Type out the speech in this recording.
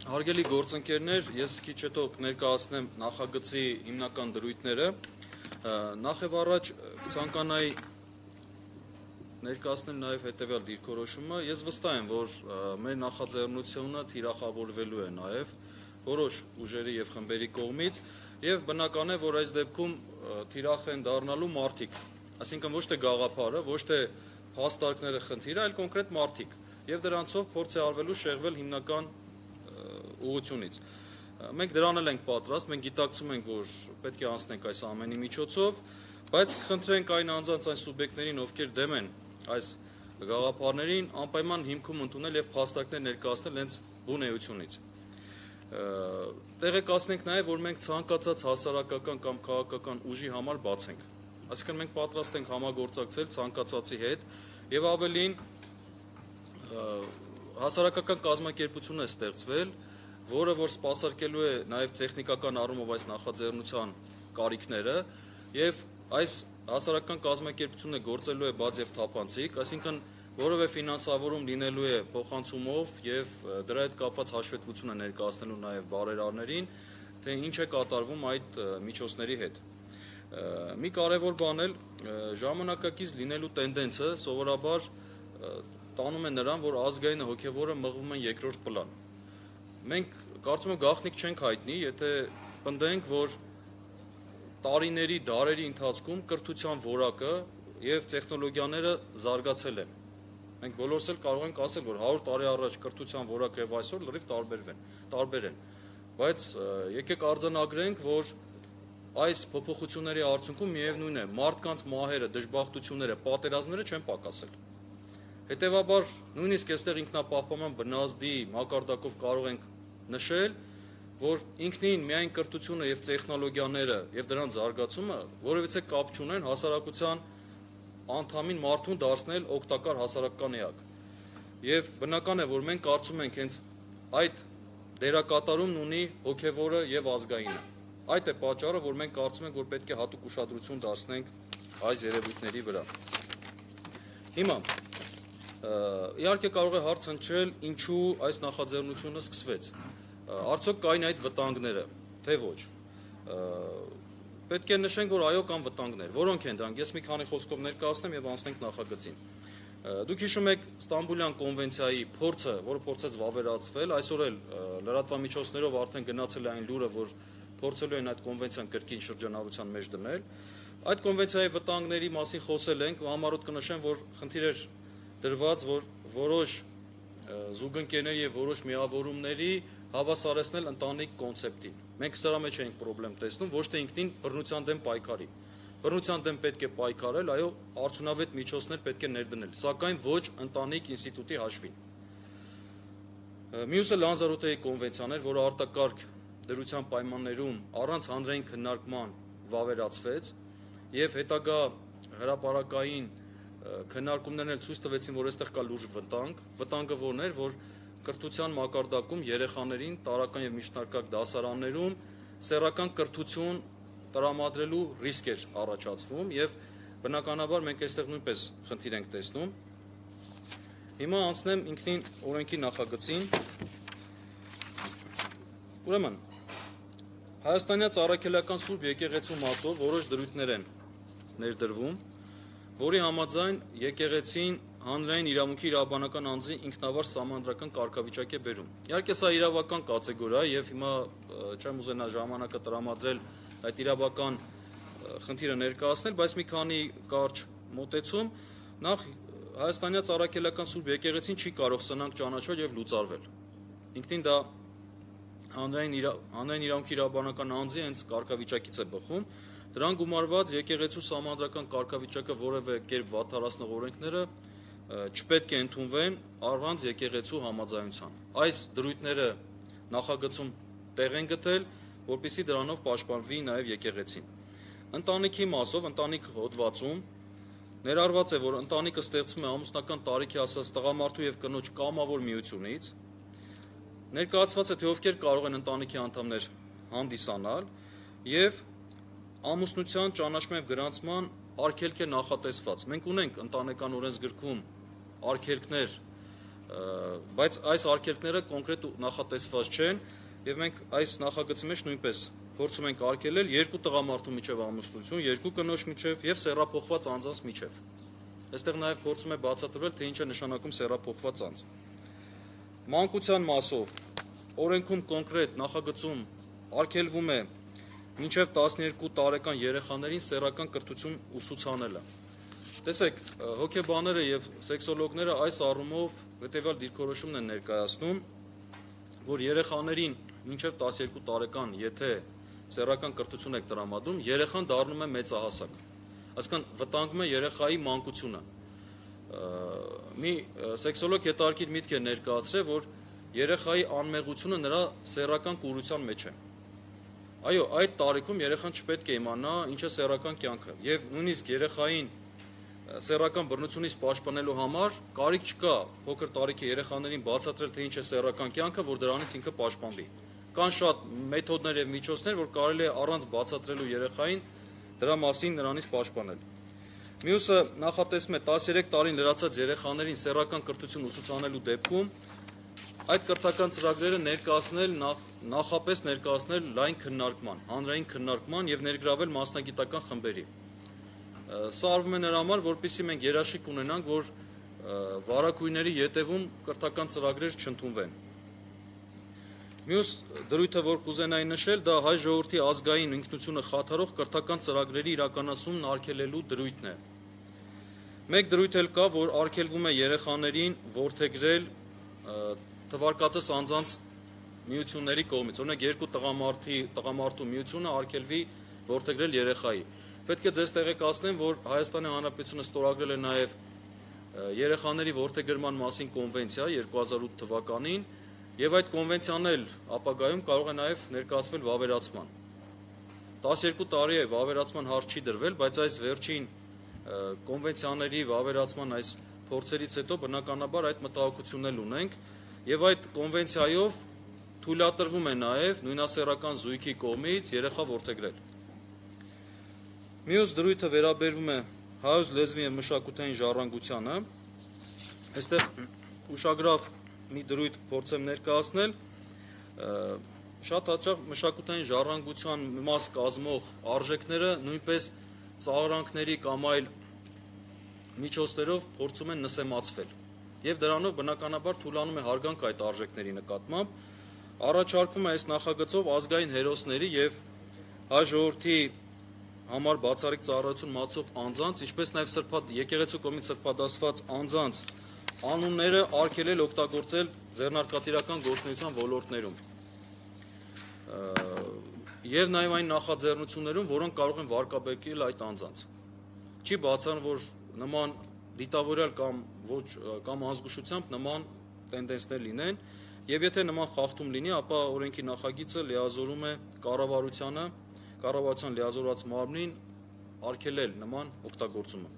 Հարգելի գործընկերներ, ես քիչ հետո կներկայացնեմ նախագծի հիմնական դրույթները։ Նախ եւ առաջ ցանկանայի ներկայացնել նաև հետևյալ դիրքորոշումը։ Ես վստահ եմ, որ մեր նախաձեռնությունը թիրախավորվելու է նաև որոշ ուժերի եւ խմբերի կողմից եւ բնական է, որ այս դեպքում թիրախ են դառնալու մարդիկ, այսինքն ոչ թե գաղափարը, ոչ թե հաստարկները խնդիրը, այլ կոնկրետ մարդիկ եւ դրանցով փորձ է արվելու շեղվել հիմնական ուղղությունից։ Մենք դրան էլ ենք պատրաստ, մենք գիտակցում ենք, որ պետք է անցնենք այս ամենի միջոցով, բայց կխնդրենք այն անձանց, այն սուբյեկտներին, ովքեր դեմ են այս գաղափարներին, անպայման հիմքում ընդունել եւ փաստարկներ ներկայացնել հենց բուն էությունից։ Տեղեկացնենք նաեւ, որ մենք ցանկացած հասարակական կամ քաղաքական ուժի համար բաց ենք։ Այսինքն մենք պատրաստ ենք համագործակցել ցանկացածի հետ եւ ավելին հասարակական կազմակերպություն է ստեղծվել, որը որ սպասարկելու է նաև տեխնիկական առումով այս նախաձեռնության կարիքները եւ այս հասարակական կազմակերպությունը գործելու է բաց եւ թափանցիկ, այսինքն որևէ ֆինանսավորում լինելու է փոխանցումով եւ դրա հետ կապված հաշվետվությունը ներկայացնելու նաև բարերարներին, թե ինչ է կատարվում այդ միջոցների հետ։ Մի կարևոր բան էլ ժամանակակից լինելու տենդենսը սովորաբար տանում է նրան, որ ազգայինը հոգևորը մղվում են երկրորդ պլան։ Մենք կարծում եմ գաղտնիք չենք հայտնի, եթե պնդենք, որ տարիների, դարերի ընթացքում կրթության որակը եւ տեխնոլոգիաները զարգացել են։ Մենք բոլորս էլ կարող ենք ասել, որ 100 տարի առաջ կրթության որակը եւ այսօր լրիվ տարբեր են։ Բայց եկեք արձանագրենք, որ այս փոփոխությունների արդյունքում միևնույն է, մարդկանց մահերը, դժբախտությունները, պատերազմները չեն պակասել։ Հետևաբար նույնիսկ այստեղ ինքնապահպանման բնազդի մակարդակով կարող ենք նշել, որ ինքնին միայն կրթությունը եւ տեխնոլոգիաները եւ դրանց զարգացումը որևիցե կապ չունեն հասարակության անդամին մարդուն դարձնել օգտակար հասարակական էակ։ Եվ բնական է, որ մենք կարծում ենք հենց այդ դերակատարումն ունի հոգևորը եւ ազգայինը։ Այդ է պատճառը, որ մենք կարծում ենք, որ պետք է հատուկ ուշադրություն դարձնենք այս երևույթների վրա։ Հիմա իհարկե կարող է հարց հնչել, ինչու այս նախաձեռնությունը սկսվեց։ Արդյոք կային այդ վտանգները, թե ոչ։ Պետք է նշենք, որ այո կան վտանգներ, որոնք են դրանք։ Ես մի քանի խոսքով ներկայացնեմ եւ անցնենք նախագծին։ Դուք հիշում եք Ստամբուլյան կոնվենցիայի փորձը, որը փորձեց վավերացվել, այսօր էլ լրատվամիջոցներով արդեն գնացել է այն լուրը, որ փորձելու են այդ կոնվենցիան կրկին շրջանառության մեջ դնել։ Այդ կոնվենցիայի վտանգների մասին խոսել ենք, համառոտ կնշեմ, որ խնդիր էր դրված, որ որոշ զուգընկերների եւ որոշ միավորումների հավասարեցնել ընտանիք կոնցեպտին։ Մենք սրա մեջ էինք խնդրեմ տեսնում, ոչ թե ինքնին բռնության դեմ պայքարի։ Բռնության դեմ պետք է պայքարել, այո, արդյունավետ միջոցներ պետք է ներդնել, սակայն ոչ ընտանիք ինստիտուտի հաշվին։ Մյուսը Լանզարոտեի կոնվենցիան էր, որը արտակարգ դրության պայմաններում առանց հանրային քննարկման վավերացվեց եւ հետագա հրապարակային քննարկումներն էլ ցույց տվեցին, որ այստեղ կա լուրջ վտանգ, վտանգը որն էր, որ կրթության մակարդակում երեխաներին տարական եւ միջնակարգ դասարաններում սեռական կրթություն տրամադրելու ռիսկ էր առաջացվում եւ բնականաբար մենք այստեղ նույնպես խնդիր ենք տեսնում։ Հիմա անցնեմ ինքնին օրենքի նախագծին։ Ուրեմն Հայաստանյա Ծառայքելական Սուրբ Եկեղեցու մասով որոշ դրույթներ են ներդրվում, որի համաձայն եկեղեցին հանրային իրավունքի իրավաբանական անձի ինքնավար սահմանադրական կարգավիճակ է բերում։ Իհարկե սա իրավական կատեգորիա է եւ հիմա չեմ ուզենա ժամանակը տրամադրել այդ իրավական խնդիրը ներկայացնել, բայց մի քանի կարճ մոտեցում, նախ Հայաստանյա Ծառայքելական Սուրբ Եկեղեցին չի կարող սնանկ ճանաչվել եւ լուծարվել։ Ինքնին դա հանրային իրավունքի իրավաբանական անձի հենց կարգավիճակից է բխում, դրան գումարված եկեղեցու սահմանադրական կարգավիճակը որևէ կերպ վատթարացնող օրենքները չպետք է ընդունվեն առանց եկեղեցու համաձայնության։ Այս դրույթները նախագծում տեղ են գտել, որպեսզի դրանով պաշտպանվի նաև եկեղեցին։ Ընտանիքի մասով, ընտանիք հոդվածում ներառված է, որ ընտանիքը ստեղծվում է ամուսնական տարիքի հասած տղամարդու եւ կնոջ կամավոր միությունից։ Ներկայացված է, թե ովքեր կարող են ընտանիքի անդամներ հանդիսանալ եւ ամուսնության ճանաչման եւ գրանցման արգելք է նախատեսված։ Մենք ունենք ընտանեկան օրենսգրքում արգելքներ բայց այս արգելքները կոնկրետ նախատեսված չեն եւ մենք այս նախագծի մեջ նույնպես փորձում ենք արգելել երկու տղամարդու միջև ամուսնություն, երկու կնոջ միջև եւ սեռափոխված անձանց միջև։ Այստեղ նաեւ փորձում է բացատրվել, թե ինչ է նշանակում սեռափոխված անձ։ Մանկության մասով օրենքում կոնկրետ նախագծում արգելվում է մինչև 12 տարեկան երեխաներին սեռական կրթություն ուսուցանելը։ Տեսեք, հոգեբանները եւ սեքսոլոգները այս առումով հետեւյալ դիրքորոշումն են ներկայացնում, որ երեխաներին մինչև 12 տարեկան, եթե սեռական կրթություն եք տրամադրում, երեխան դառնում է մեծահասակ։ Այսինքն վտանգվում է երեխայի մանկությունը։ Մի սեքսոլոգ հետարքիր միտք է ներկայացրել, որ երեխայի անմեղությունը նրա սեռական կուրության մեջ է։ Այո, այդ տարիքում երեխան չպետք է իմանա ինչ է սեռական կյանքը, եւ նույնիսկ երեխային սեռական բռնությունից պաշտպանելու համար կարիք չկա փոքր տարիքի երեխաներին բացատրել, թե ինչ է սեռական կյանքը, որ դրանից ինքը պաշտպանվի։ Կան շատ մեթոդներ եւ միջոցներ, որ կարելի է առանց բացատրելու երեխային դրա մասին նրանից պաշտպանել։ Մյուսը նախատեսում է 13 տարին լրացած երեխաներին սեռական կրթություն ուսուցանելու դեպքում այդ կրթական ծրագրերը ներկայացնել նախապես ներկայացնել լայն քննարկման, հանրային քննարկման եւ ներգրավել մասնագիտական խմբերի։ Սա արվում է նրա համար, որպեսզի մենք երաշխիք ունենանք, որ վարակույրների ետևում կրթական ծրագրեր չընդունվեն։ Մյուս դրույթը, որ կուզենայի նշել, դա հայ ժողովրդի ազգային ինքնությունը խաթարող կրթական ծրագրերի իրականացումն արգելելու դրույթն է։ Մեկ դրույթ էլ կա, որ արգելվում է երեխաներին որդեգրել թվարկածս անձանց միությունների կողմից։ Օրինակ երկու տղամարդու միությունը արգելվի որդեգրել երեխայի։ Պետք է ձեզ տեղեկացնեմ, որ Հայաստանի Հանրապետությունը ստորագրել է նաև երեխաների որդեգրման մասին կոնվենցիա 2008 թվականին, եւ այդ կոնվենցիան էլ ապագայում կարող է նաև ներկայացվել վավերացման։ 12 տարի է վավերացման հարց չի դրվել, բայց այս վերջին կոնվենցիաների վավերացման այս փորձերից հետո բնականաբար այդ մտահոգությունն էլ ունենք, եւ այդ կոնվենցիայով թույլատրվում է նաև նույնասեռական զույգի կողմից երեխա որդեգրել։ Մյուս դրույթը վերաբերվում է հայոց լեզվի եւ մշակութային ժառանգությանը։ Այստեղ ուշագրավ մի դրույթ փորձեմ ներկայացնել, շատ հաճախ մշակութային ժառանգության մաս կազմող արժեքները նույնպես ծաղրանքների կամ այլ միջոցներով փորձում են նսեմացվել եւ դրանով բնականաբար թուլանում է հարգանք այդ արժեքների նկատմամբ։ Առաջարկվում է այս նախագծով ազգային հերոսների եւ հայ ժողովրդի համար բացառիկ ծառայություն մատուցող անձանց, ինչպես նաև եկեղեցու կողմից սրբադասված անձանց անունները արգելել օգտագործել ձեռնարկատիրական գործունեության ոլորտներում եւ նաև այն նախաձեռնություններում, որոնք կարող են վարկաբեկել այդ անձանց։ Չի բացառում, որ նման դիտավորյալ կամ ազգուշությամբ նման տենդենսներ լինեն, եւ եթե նման խախտում լինի, ապա օրենքի նախագիծը լիազորում է կառավարության լիազորված մարմնին արգելել նման օգտագործումը։